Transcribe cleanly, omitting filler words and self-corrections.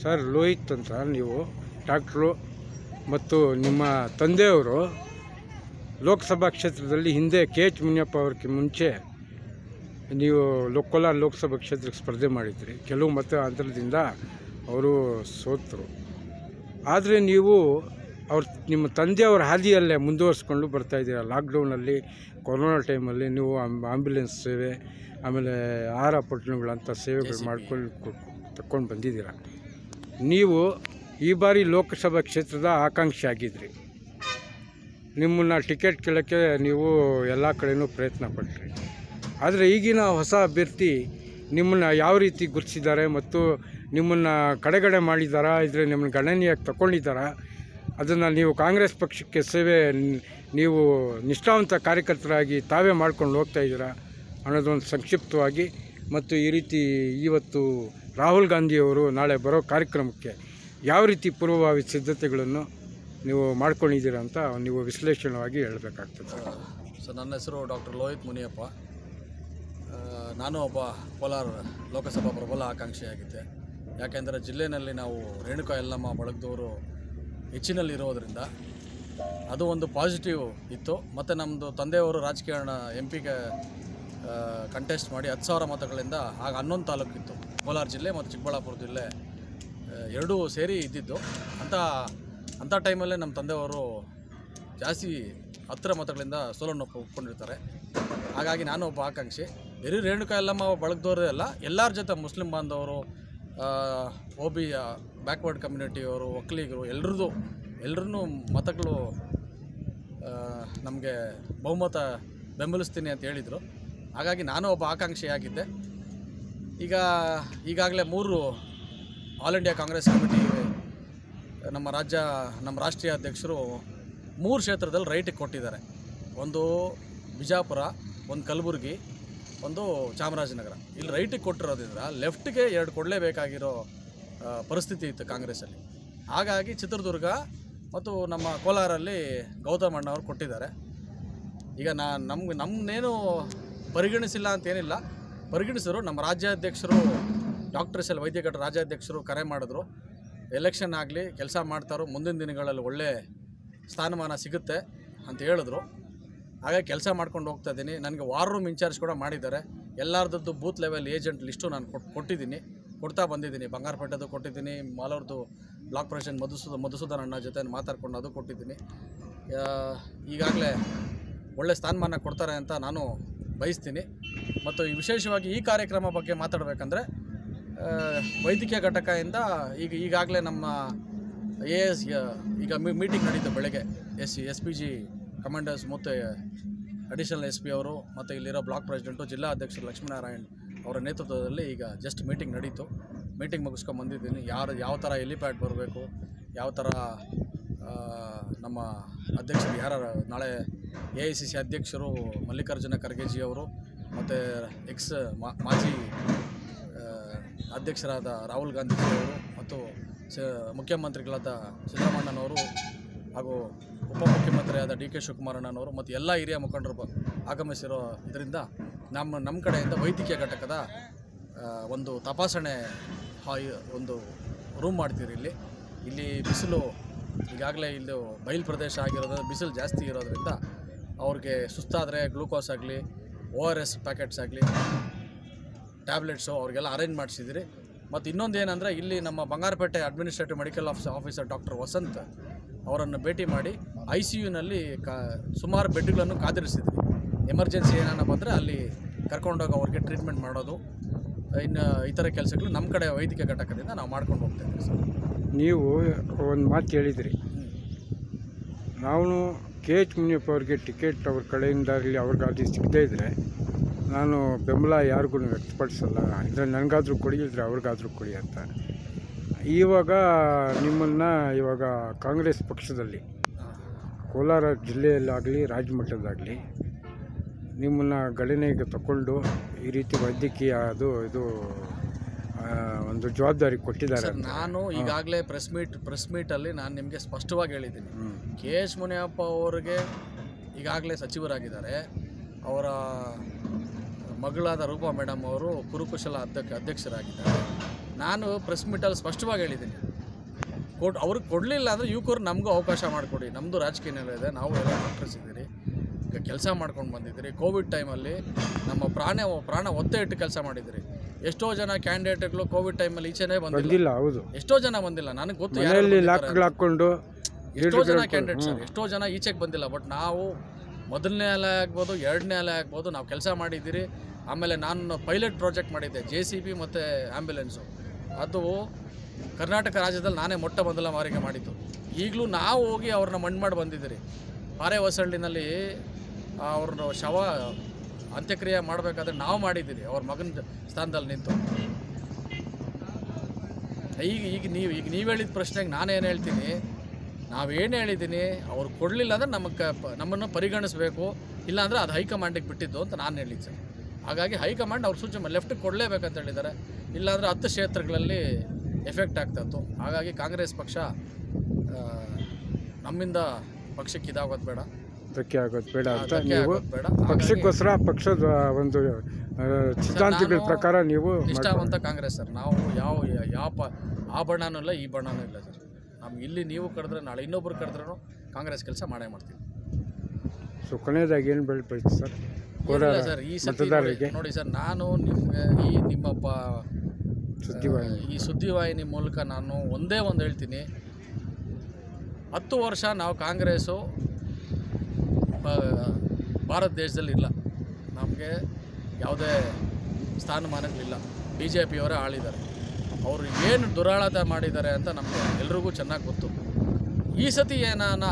Sir Lohith ಅಂತ ನೀವು doctor ಮತ್ತು ನಿಮ್ಮ ತಂದೆಯವರು ಲೋಕಸಭಾ ಕ್ಷೇತ್ರದಲ್ಲಿ ಹಿಂದೆ ಕೆ ಎಚ್ ಮುನಿಯಪ್ಪ ಅವ್ರಿಗೆ ಮುಂಚೆ ನೀವು ಕೋಲಾರ ಲೋಕಸಭಾ ಕ್ಷೇತ್ರಕ್ಕೆ ಸ್ಪರ್ಧೆ ಮಾಡಿದ್ರಿ. ಕೆಲವು ಮತ ಅಂತರದಿಂದ ಅವರು ಸೋತರು. ಆದರೆ ನೀವು ನಿಮ್ಮ ತಂದೆಯವರ ಹಾದಿಯಲ್ಲೇ ಮುಂದುವರಿಸ್ಕೊಂಡು ಬರ್ತಾಯಿದ್ದೀರ. ಲಾಕ್ಡೌನಲ್ಲಿ ಕೊರೋನಾ ಟೈಮಲ್ಲಿ ನೀವು ಆಂಬ್ಯುಲೆನ್ಸ್ ಸೇವೆ, ಆಮೇಲೆ ಆಹಾರ ಪೊಟ್ಟಣಗಳಂಥ ಸೇವೆಗಳು ಮಾಡ್ಕೊಂಡು ತಗೊಂಡು ಬಂದಿದ್ದೀರ. ನೀವು ಈ ಬಾರಿ ಲೋಕಸಭಾ ಕ್ಷೇತ್ರದ ಆಕಾಂಕ್ಷಿ ಆಗಿದ್ರಿ. ನಿಮ್ಮನ್ನು ಟಿಕೆಟ್ ಕೇಳೋಕ್ಕೆ ನೀವು ಎಲ್ಲ ಕಡೆಯೂ ಪ್ರಯತ್ನ ಪಟ್ರಿ. ಆದರೆ ಈಗಿನ ಹೊಸ ಅಭ್ಯರ್ಥಿ ನಿಮ್ಮನ್ನು ಯಾವ ರೀತಿ ಗುರುತಿಸಿದ್ದಾರೆ ಮತ್ತು ನಿಮ್ಮನ್ನು ಕಡೆಗಡೆ ಮಾಡಿದ್ದಾರಾ, ಇದ್ರೆ ನಿಮ್ಮನ್ನು ಗಣನೀಯವಾಗಿ ತಗೊಂಡಿದ್ದಾರಾ, ಅದನ್ನು ನೀವು ಕಾಂಗ್ರೆಸ್ ಪಕ್ಷಕ್ಕೆ ಸೇವೆ ನೀವು ನಿಷ್ಠಾವಂತ ಕಾರ್ಯಕರ್ತರಾಗಿ ತಾವೇ ಮಾಡ್ಕೊಂಡು ಹೋಗ್ತಾಯಿದ್ದೀರಾ ಅನ್ನೋದೊಂದು ಸಂಕ್ಷಿಪ್ತವಾಗಿ, ಮತ್ತು ಈ ರೀತಿ ಇವತ್ತು ರಾಹುಲ್ ಗಾಂಧಿಯವರು ನಾಳೆ ಬರೋ ಕಾರ್ಯಕ್ರಮಕ್ಕೆ ಯಾವ ರೀತಿ ಪೂರ್ವಭಾವಿ ಸಿದ್ಧತೆಗಳನ್ನು ನೀವು ಮಾಡ್ಕೊಂಡಿದ್ದೀರಾ ಅಂತ ನೀವು ವಿಶ್ಲೇಷಣವಾಗಿ ಹೇಳಬೇಕಾಗ್ತದೆ. ಸರ್, ನನ್ನ ಹೆಸರು ಡಾಕ್ಟರ್ ಲೋಹಿತ್ ಮುನಿಯಪ್ಪ. ನಾನು ಒಬ್ಬ ಕೋಲಾರ ಲೋಕಸಭಾ ಪ್ರಬಲ ಆಕಾಂಕ್ಷಿಯಾಗಿದ್ದೆ. ಯಾಕೆಂದರೆ ಜಿಲ್ಲೆಯಲ್ಲಿ ನಾವು ರೇಣುಕಾ ಯಲ್ಲಮ್ಮ ಬಳಗದವರು ಹೆಚ್ಚಿನಲ್ಲಿರೋದರಿಂದ ಅದು ಒಂದು ಪಾಸಿಟಿವ್ ಇತ್ತು. ಮತ್ತು ನಮ್ಮದು ತಂದೆಯವರು ರಾಜಕೀಯ MP ಕಂಟೆಸ್ಟ್ ಮಾಡಿ 10,000 ಮತಗಳಿಂದ ಆಗ 11 ತಾಲೂಕಿತ್ತು. ಕೋಲಾರ ಜಿಲ್ಲೆ ಮತ್ತು ಚಿಕ್ಕಬಳ್ಳಾಪುರ ಜಿಲ್ಲೆ ಎರಡೂ ಸೇರಿ ಇದ್ದಿದ್ದು. ಅಂಥ ಟೈಮಲ್ಲೇ ನಮ್ಮ ತಂದೆಯವರು ಜಾಸ್ತಿ 10 ಮತಗಳಿಂದ ಸೋಲನ್ನು ಒಪ್ಕೊಂಡಿರ್ತಾರೆ. ಹಾಗಾಗಿ ನಾನು ಒಬ್ಬ ಆಕಾಂಕ್ಷಿ. ಬರೀ ರೇಣುಕಾ ಯಲ್ಲಮ್ಮ ಬಳಗದವರೇ ಅಲ್ಲ, ಎಲ್ಲರ ಜೊತೆ ಮುಸ್ಲಿಂ ಬಾಂಧವರು, OB ಬ್ಯಾಕ್ವರ್ಡ್ ಕಮ್ಯುನಿಟಿಯವರು, ಒಕ್ಕಲಿಗರು, ಎಲ್ಲರೂ ಮತಗಳು ನಮಗೆ ಬಹುಮತ ಬೆಂಬಲಿಸ್ತೀನಿ ಅಂತ ಹೇಳಿದರು. ಹಾಗಾಗಿ ನಾನು ಒಬ್ಬ ಆಕಾಂಕ್ಷಿಯಾಗಿದ್ದೆ. ಈಗಾಗಲೇ 3 ಆಲ್ ಇಂಡಿಯಾ ಕಾಂಗ್ರೆಸ್ ಕಮಿಟಿ ನಮ್ಮ ರಾಷ್ಟ್ರೀಯ ಅಧ್ಯಕ್ಷರು 3 ಕ್ಷೇತ್ರದಲ್ಲಿ ರೈಟಿಗೆ ಕೊಟ್ಟಿದ್ದಾರೆ. ಒಂದು ಬಿಜಾಪುರ, ಒಂದು ಕಲಬುರಗಿ, ಒಂದು ಚಾಮರಾಜನಗರ. ಇಲ್ಲಿ ರೈಟಿಗೆ ಕೊಟ್ಟಿರೋದ್ರಿಂದ ಲೆಫ್ಟ್ಗೆ 2 ಕೊಡಲೇಬೇಕಾಗಿರೋ ಪರಿಸ್ಥಿತಿ ಇತ್ತು ಕಾಂಗ್ರೆಸ್ಸಲ್ಲಿ. ಹಾಗಾಗಿ ಚಿತ್ರದುರ್ಗ ಮತ್ತು ನಮ್ಮ ಕೋಲಾರಲ್ಲಿ ಗೌತಮ್ ಅಣ್ಣವ್ರು ಕೊಟ್ಟಿದ್ದಾರೆ. ಈಗ ನಮ್ಮನ್ನೇನು ಪರಿಗಣಿಸಿಲ್ಲ ಅಂತೇನಿಲ್ಲ, ಪರಿಗಣಿಸಿದ್ರು. ನಮ್ಮ ರಾಜ್ಯಾಧ್ಯಕ್ಷರು ಡಾಕ್ಟರ್ SL ವೈದ್ಯಕಟ್ಟ ರಾಜ್ಯಾಧ್ಯಕ್ಷರು ಕರೆ ಮಾಡಿದ್ರು, ಎಲೆಕ್ಷನ್ ಆಗಲಿ ಕೆಲಸ ಮಾಡ್ತಾರೋ, ಮುಂದಿನ ದಿನಗಳಲ್ಲಿ ಒಳ್ಳೆ ಸ್ಥಾನಮಾನ ಸಿಗುತ್ತೆ ಅಂತ ಹೇಳಿದ್ರು. ಹಾಗಾಗಿ ಕೆಲಸ ಮಾಡ್ಕೊಂಡು ಹೋಗ್ತಾ ಇದ್ದೀನಿ. ನನಗೆ ವಾರ್ ರೂಮ್ ಇನ್ಚಾರ್ಜ್ ಕೂಡ ಮಾಡಿದ್ದಾರೆ. ಎಲ್ಲರದ್ದು ಬೂತ್ ಲೆವೆಲ್ ಏಜೆಂಟ್ ಲಿಸ್ಟು ನಾನು ಕೊಡ್ತಾ ಬಂದಿದ್ದೀನಿ. ಬಂಗಾರಪೇಟೆದು ಕೊಟ್ಟಿದ್ದೀನಿ, ಮಾಲೂರ್ದು ಬ್ಲಾಕ್ ಪ್ರೆಸಿಡೆಂಟ್ ಮಧುಸೂದನ್ ಅಣ್ಣ ಜೊತೆ ಮಾತಾಡ್ಕೊಂಡು ಅದು ಕೊಟ್ಟಿದ್ದೀನಿ. ಈಗಾಗಲೇ ಒಳ್ಳೆ ಸ್ಥಾನಮಾನ ಕೊಡ್ತಾರೆ ಅಂತ ನಾನು ಬಯಸ್ತೀನಿ. ಮತ್ತು ವಿಶೇಷವಾಗಿ ಈ ಕಾರ್ಯಕ್ರಮ ಬಗ್ಗೆ ಮಾತಾಡಬೇಕಂದ್ರೆ, ವೈದ್ಯಕೀಯ ಘಟಕದಿಂದ ಈಗಾಗಲೇ ನಮ್ಮ AS ಈಗ ಮೀಟಿಂಗ್ ನಡೀತು ಬೆಳಗ್ಗೆ. SPG ಕಮಾಂಡರ್ಸ್ ಮತ್ತು ಅಡಿಷನಲ್ SP ಅವರು ಮತ್ತು ಇಲ್ಲಿರೋ ಬ್ಲಾಕ್ ಪ್ರೆಸಿಡೆಂಟು ಜಿಲ್ಲಾ ಅಧ್ಯಕ್ಷರು ಲಕ್ಷ್ಮೀನಾರಾಯಣ್ ಅವರ ನೇತೃತ್ವದಲ್ಲಿ ಈಗ ಜಸ್ಟ್ ಮೀಟಿಂಗ್ ನಡೀತು. ಮೀಟಿಂಗ್ ಮುಗಿಸ್ಕೊಂಡು ಬಂದಿದ್ದೀನಿ. ಯಾವ ಥರ ಹೆಲಿಪ್ಯಾಡ್ ಬರಬೇಕು, ಯಾವ ಥರ ನಮ್ಮ ಅಧ್ಯಕ್ಷರು ನಾಳೆ AICC ಅಧ್ಯಕ್ಷರು ಮಲ್ಲಿಕಾರ್ಜುನ ಖರ್ಗೆಜಿ ಅವರು ಮತ್ತು ಮಾಜಿ ಅಧ್ಯಕ್ಷರಾದ ರಾಹುಲ್ ಗಾಂಧಿಜಿಯವರು ಮತ್ತು ಮುಖ್ಯಮಂತ್ರಿಗಳಾದ ಸಿದ್ದರಾಮಣ್ಣನವರು ಹಾಗೂ ಉಪಮುಖ್ಯಮಂತ್ರಿಯಾದ DK ಶಿವಕುಮಾರಣ್ಣನವರು ಮತ್ತು ಎಲ್ಲ ಹಿರಿಯ ಮುಖಂಡರು ಆಗಮಿಸಿರೋ ಇದರಿಂದ ನಮ್ಮ ಕಡೆಯಿಂದ ವೈದ್ಯಕೀಯ ಘಟಕದ ಒಂದು ತಪಾಸಣೆ ಒಂದು ರೂಮ್ ಮಾಡ್ತೀರಿ. ಇಲ್ಲಿ ಬಿಸಿಲು ಈಗಾಗಲೇ ಇಲ್ಲಿ ಬಯಲು ಪ್ರದೇಶ ಆಗಿರೋದ್ರಿಂದ ಬಿಸಿಲು ಜಾಸ್ತಿ ಇರೋದ್ರಿಂದ ಅವ್ರಿಗೆ ಸುಸ್ತಾದರೆ ಗ್ಲೂಕೋಸ್ ಆಗಲಿ, ORS ಪ್ಯಾಕೆಟ್ಸ್ ಆಗಲಿ, ಟ್ಯಾಬ್ಲೆಟ್ಸು ಅವ್ರಿಗೆಲ್ಲ ಅರೇಂಜ್ ಮಾಡಿಸಿದಿರಿ. ಮತ್ತು ಇನ್ನೊಂದು ಏನಂದರೆ, ಇಲ್ಲಿ ನಮ್ಮ Bangarapete administrative medical officer doctor Vasanth ಅವರನ್ನು ಭೇಟಿ ಮಾಡಿ ICUನಲ್ಲಿ ಸುಮಾರು ಬೆಡ್ಗಳನ್ನು ಕಾದಿರಿಸಿದ್ವಿ. ಎಮರ್ಜೆನ್ಸಿ ಏನಾನ ಬಂದರೆ ಅಲ್ಲಿ ಕರ್ಕೊಂಡೋಗಿ ಅವ್ರಿಗೆ ಟ್ರೀಟ್ಮೆಂಟ್ ಮಾಡೋದು, ಇನ್ನು ಇತರ ಕೆಲಸಗಳು ನಮ್ಮ ಕಡೆ ವೈದ್ಯಕೀಯ ಘಟಕದಿಂದ ನಾವು ಮಾಡ್ಕೊಂಡು ಹೋಗ್ತಾಯಿದ್ದೀವಿ. ಸರ್, ನೀವು ಒಂದು ಮಾತು ಹೇಳಿದಿರಿ, ನಾವು KH ಮುನಿಯಪ್ಪ ಅವ್ರಿಗೆ ಟಿಕೆಟ್ ಅವ್ರ ಕಡೆಯಿಂದಾಗಲಿ ಅವ್ರಿಗಾಗಲಿ ಸಿಗದೇ ಇದ್ದರೆ ನಾನು ಬೆಂಬಲ ಯಾರಿಗೂ ವ್ಯಕ್ತಪಡಿಸಲ್ಲ, ಅಂದರೆ ನನಗಾದರೂ ಕೊಡಿ, ಇದ್ದರೆ ಅವ್ರಿಗಾದರೂ ಕೊಡಿ ಅಂತ. ಇವಾಗ ನಿಮ್ಮನ್ನು ಕಾಂಗ್ರೆಸ್ ಪಕ್ಷದಲ್ಲಿ ಕೋಲಾರ ಜಿಲ್ಲೆಯಲ್ಲಾಗಲಿ ರಾಜ್ಯಮಟ್ಟದಾಗಲಿ ನಿಮ್ಮನ್ನು ಗಣನೆಗೆ ತಗೊಂಡು ಈ ರೀತಿ ವೈದ್ಯಕೀಯ ಇದು ಒಂದು ಜವಾಬ್ದಾರಿ ಕೊಟ್ಟಿದ್ದಾರೆ. ನಾನು ಈಗಾಗಲೇ ಪ್ರೆಸ್ ಮೀಟಲ್ಲಿ ನಾನು ನಿಮಗೆ ಸ್ಪಷ್ಟವಾಗಿ ಹೇಳಿದ್ದೀನಿ, KH ಮುನಿಯಪ್ಪ ಅವರಿಗೆ ಈಗಾಗಲೇ ಸಚಿವರಾಗಿದ್ದಾರೆ. ಅವರ ಮಗಳಾದ ರೂಪಾ ಮೇಡಮ್ ಅವರು ಕುರುಕುಶಲ ಅಧ್ಯಕ್ಷರಾಗಿದ್ದಾರೆ. ನಾನು ಪ್ರೆಸ್ ಮೀಟಲ್ಲಿ ಸ್ಪಷ್ಟವಾಗಿ ಹೇಳಿದ್ದೀನಿ, ಅವ್ರಿಗೆ ಕೊಡಲಿಲ್ಲ ಅಂದರೆ ಯುವಕರು ನಮಗೂ ಅವಕಾಶ ಮಾಡಿಕೊಡಿ. ನಮ್ಮದು ರಾಜಕೀಯ ನೆಲೆ ಇದೆ, ನಾವು ಎಲ್ಲ ಡಾಕ್ಟರ್ಸ್ ಇದ್ದೀರಿ, ಈಗ ಕೆಲಸ ಮಾಡ್ಕೊಂಡು ಬಂದಿದ್ದೀರಿ. ಕೋವಿಡ್ ಟೈಮಲ್ಲಿ ನಮ್ಮ ಪ್ರಾಣ ಒತ್ತೆ ಇಟ್ಟು ಕೆಲಸ ಮಾಡಿದ್ದೀರಿ. ಎಷ್ಟೋ ಜನ ಕ್ಯಾಂಡಿಡೇಟ್ಗಳು ಕೋವಿಡ್ ಟೈಮಲ್ಲಿ ಈಚೆನೇ ಬಂದಿಲ್ಲ. ಹೌದು, ಎಷ್ಟೋ ಜನ ಬಂದಿಲ್ಲ, ನನಗೆ ಗೊತ್ತು. ಹಾಕೊಂಡು ಎಷ್ಟೋ ಜನ ಕ್ಯಾಂಡಿಡೇಟ್ ಸರ್, ಎಷ್ಟೋ ಜನ ಈಚೆಗೆ ಬಂದಿಲ್ಲ. ಬಟ್ ನಾವು ಮೊದಲನೇ ಅಲೆ ಆಗ್ಬೋದು, ಎರಡನೇ ಅಲೆ ಆಗ್ಬೋದು, ನಾವು ಕೆಲಸ ಮಾಡಿದ್ದೀರಿ. ಆಮೇಲೆ ನಾನು ಪೈಲಟ್ ಪ್ರಾಜೆಕ್ಟ್ ಮಾಡಿದ್ದೆ, JCB ಮತ್ತು ಆ್ಯಂಬುಲೆನ್ಸು. ಅದು ಕರ್ನಾಟಕ ರಾಜ್ಯದಲ್ಲಿ ನಾನೇ ಮೊದಲ ಬಾರಿಗೆ ಮಾಡಿದ್ದು. ಈಗಲೂ ನಾವು ಹೋಗಿ ಅವ್ರನ್ನ ಮಣ್ಣು ಮಾಡಿ ಬಂದಿದ್ದೀರಿ. ಪಾರೆ ಹೊಸಳ್ಳಿನಲ್ಲಿ ಅವ್ರನ್ನ ಶವ ಅಂತ್ಯಕ್ರಿಯೆ ಮಾಡಬೇಕಾದ್ರೆ ನಾವು ಮಾಡಿದ್ದೀರಿ, ಅವ್ರ ಮಗನ ಸ್ಥಾನದಲ್ಲಿ ನಿಂತು. ಈಗ ನೀವು ಹೇಳಿದ ಪ್ರಶ್ನೆಗೆ ನಾನೇನು ಹೇಳ್ತೀನಿ, ನಾವೇನು ಹೇಳಿದ್ದೀನಿ, ಅವ್ರು ಕೊಡಲಿಲ್ಲ ಅಂದರೆ ನಮ್ಮನ್ನು ಪರಿಗಣಿಸಬೇಕು, ಇಲ್ಲಾಂದರೆ ಅದು ಹೈಕಮಾಂಡಿಗೆ ಬಿಟ್ಟಿದ್ದು ಅಂತ ನಾನು ಹೇಳಿದ್ದು ಸರ್. ಹಾಗಾಗಿ ಹೈಕಮಾಂಡ್ ಅವ್ರ ಸೂಚನೆ ಲೆಫ್ಟಿಗೆ ಕೊಡಲೇಬೇಕಂತ ಹೇಳಿದ್ದಾರೆ. ಇಲ್ಲಾಂದರೆ 10 ಕ್ಷೇತ್ರಗಳಲ್ಲಿ ಎಫೆಕ್ಟ್ ಆಗ್ತಾಯಿತ್ತು. ಹಾಗಾಗಿ ಕಾಂಗ್ರೆಸ್ ಪಕ್ಷ ನಮ್ಮಿಂದ ಪಕ್ಷಕ್ಕೆ ಇದಾಗೋದು ಬೇಡ, ಧಕ್ಕೆ ಆಗೋದು ಬೇಡ ಅಂತ ನೀವು ಪಕ್ಷಕ್ಕೋಸ್ಕರ ಪಕ್ಷದ ಒಂದು ಸಿದ್ಧಾಂತಗಳ ಪ್ರಕಾರ ನೀವು ನಿಷ್ಠಾವಂತ ಕಾಂಗ್ರೆಸ್ ಸರ್. ನಾವು ಯಾವ ಆ ಬಣ್ಣನೂ ಇಲ್ಲ, ಈ ಬಣ್ಣನೂ ಇಲ್ಲ ಸರ್. ನಮ್ಗೆ ಇಲ್ಲಿ ನೀವು ಕರೆದ್ರೆ ನಾಳೆ ಇನ್ನೊಬ್ರು ಕರೆದ್ರೂ ಕಾಂಗ್ರೆಸ್ ಕೆಲಸ ಮಾಡೇ ಮಾಡ್ತೀವಿ. ಸೊ ಕೊನೆಯದಾಗಿ ಏನು ಬೆಳಬೇಕು ಸರ್ ಸರ್ ಈ ಸತಿ ನೋಡಿ ಸರ್, ನಾನು ನಿಮಗೆ ಈ ಸುದ್ದಿವಾಹಿನಿ ಮೂಲಕ ನಾನು ಒಂದೇ ಒಂದು ಹೇಳ್ತೀನಿ, 10 ವರ್ಷ ನಾವು ಕಾಂಗ್ರೆಸ್ಸು ಭಾರತ ದೇಶದಲ್ಲಿ ಇಲ್ಲ, ನಮಗೆ ಯಾವುದೇ ಸ್ಥಾನಮಾನಗಳಿಲ್ಲ. BJPಯವರೇ ಆಳಿದ್ದಾರೆ. ಅವರು ಏನು ದುರಾಳತ ಮಾಡಿದ್ದಾರೆ ಅಂತ ನಮಗೆ ಎಲ್ರಿಗೂ ಚೆನ್ನಾಗಿ ಗೊತ್ತು. ಈ ಸತಿ ಏನಾನ